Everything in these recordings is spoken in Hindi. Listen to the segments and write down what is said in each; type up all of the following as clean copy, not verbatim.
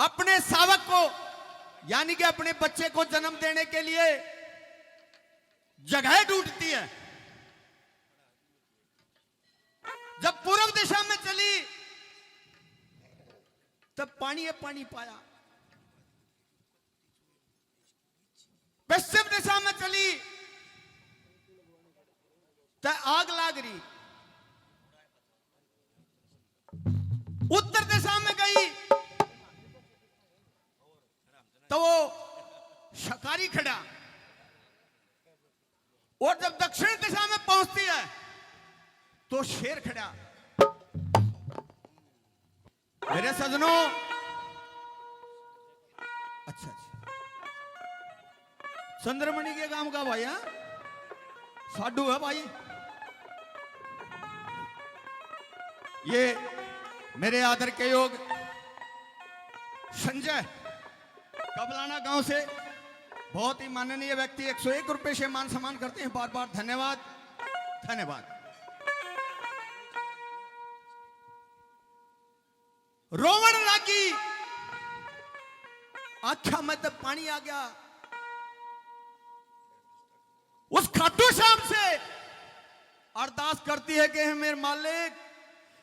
अपने शावक को यानी कि अपने बच्चे को जन्म देने के लिए जगह ढूंढती है। जब पूर्व दिशा में चली तब पानी पानी पाया, पश्चिम दिशा में चली तो आग लाग रही, उत्तर दिशा में गई तो वो शिकारी खड़ा, और जब दक्षिण दिशा में पहुंचती है तो शेर खड़ा। मेरे सजनों, अच्छा चंद्रमणि के गांव का भाई है, साधु है भाई। ये मेरे आदर के योग संजय कबलाना गांव से बहुत ही माननीय व्यक्ति 101 रुपए से मान सम्मान करते हैं, बार बार धन्यवाद धन्यवाद। रोवण लागी आख्या में तब पानी आ गया, उस खाटू श्याम से अरदास करती है कि हे मेरे मालिक,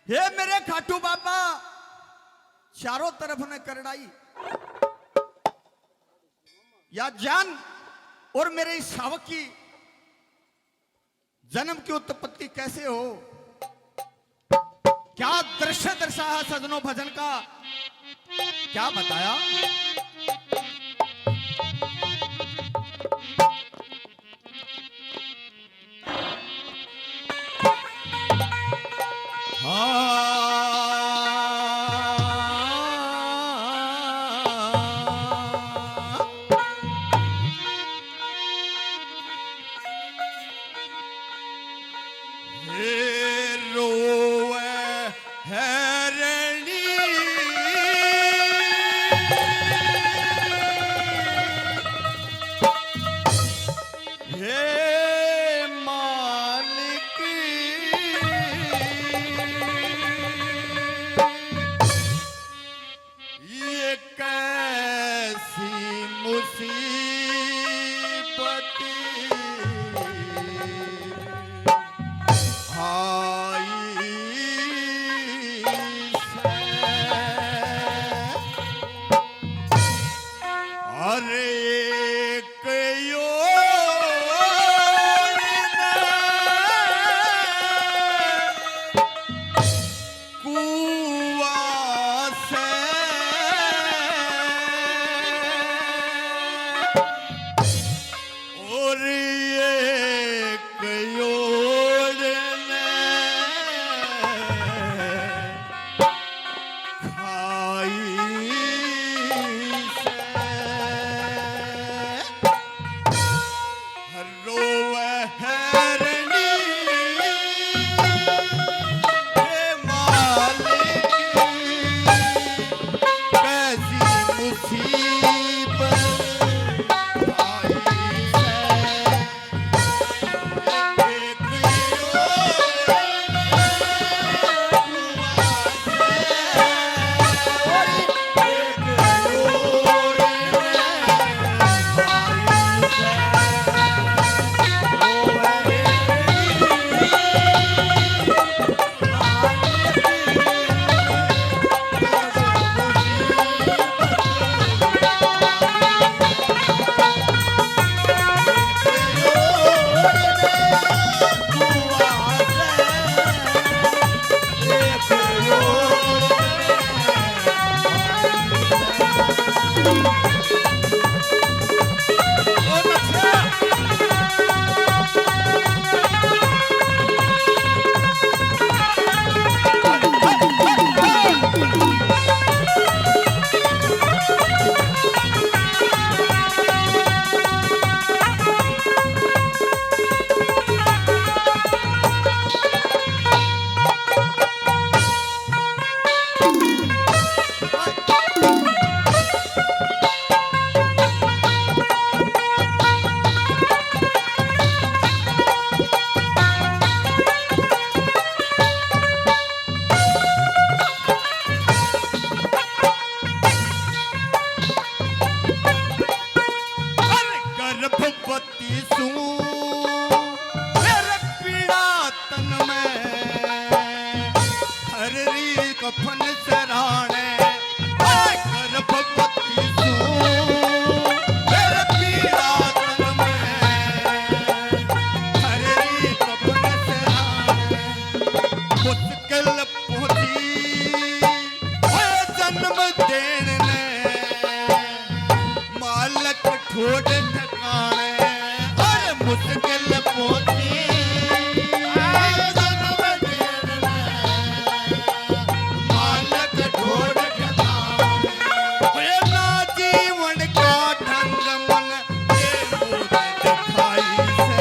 हे मेरे खाटू बाबा, चारों तरफ ने करड़ाई या जान और मेरे इस शावक की जन्म की उत्पत्ति कैसे हो। क्या दृश्य दर्शाया सजनों भजन का, क्या बताया। देन ने मालक ठोड़ ठिकाने और मुश्किल पोती जन्म देन ने मालक ठोड़ ठिकाने ओए ना जीवन का ढंग मन ये मोद दिखाई से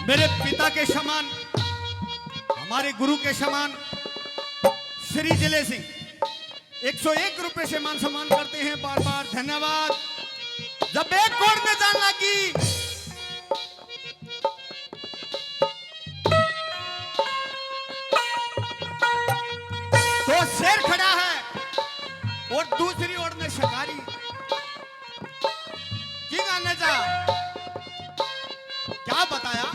मेरे पिता के समान, हमारे गुरु के समान श्री जिले सिंह 101 रुपए से मान सम्मान करते हैं। बार बार धन्यवाद। जब एक कोड में जान लगी तो शेर खड़ा है और दूसरी ओर में शिकारी की गाने जा क्या बताया।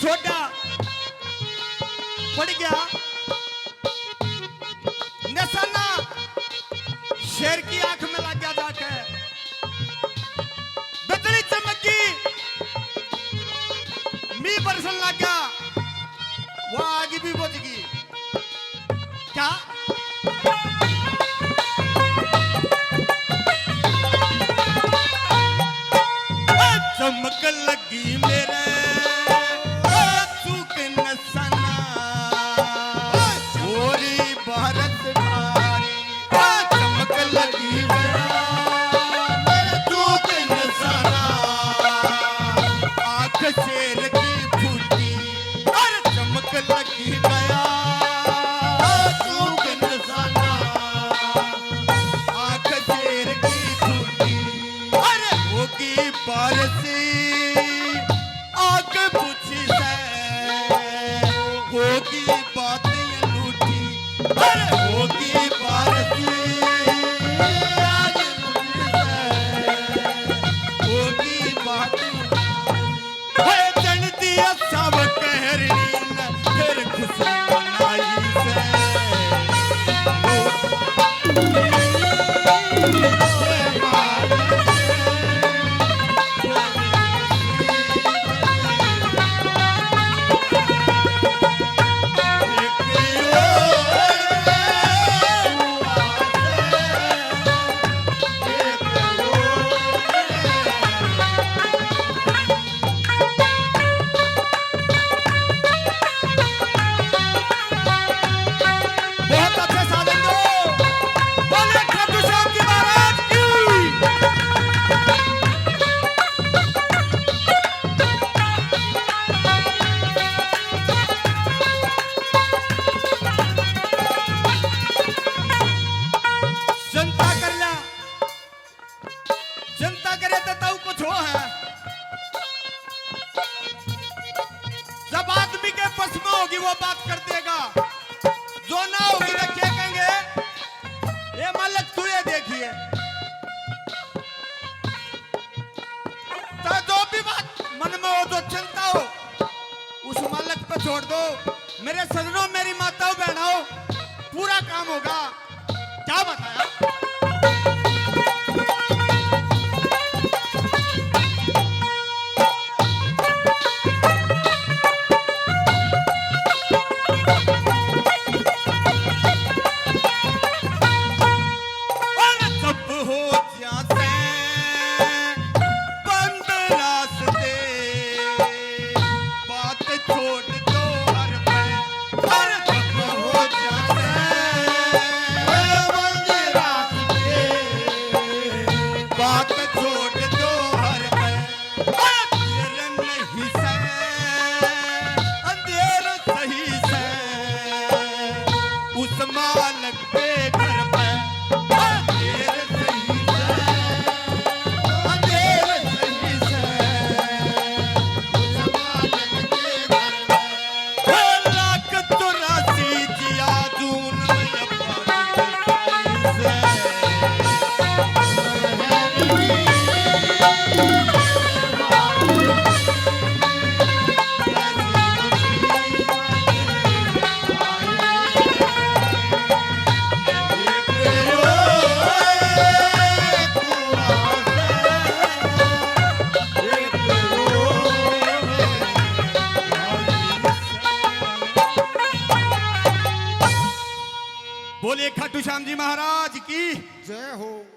छोटा पड़ गया, निशाना शेर की आंख में लग गया जाके, बिजली चमकी, मी बरसन लग गया, वो आगे भी बुझ गई। क्या चमक लगी मेरे चूक नसना छोरी भारत भारी, चमक लगी मेरे चूक नसना आंख शेर की फूटी, और चमक लगी गया चूक नसना आंख शेर की फूटी, अरे होगी बारिश आग नव कहरणी न फिर खुशी मनाई से बहुत अच्छे साधन दो। बोले खाटू श्याम जी महाराज की। जनता करला, जनता करे तो ताऊ कुछ हो है। जब आदमी के बस में होगी वो बात कर देगा, जो ना होगी तो क्या कहेंगे, ये मालिक तू ये देखिए। तो जो भी बात मन में हो, जो चिंता हो, उस मालिक पे छोड़ दो। मेरे सजनों, मेरी माताओं बहनों, पूरा काम होगा। क्या बताया? और सब हो जाते बंद रास्ते बात छोड़ दो हर पे और सब हो जाते बंद रास्ते बात छोड़ दो हर पे अंधेर नहीं से अंधेर सही से उस मालक के घर पे अंधेर सही से अंधेर सही से उस मालक के घर पे लाख 84 जिया जून में बोलिए खाटू श्याम जी महाराज की। जय हो।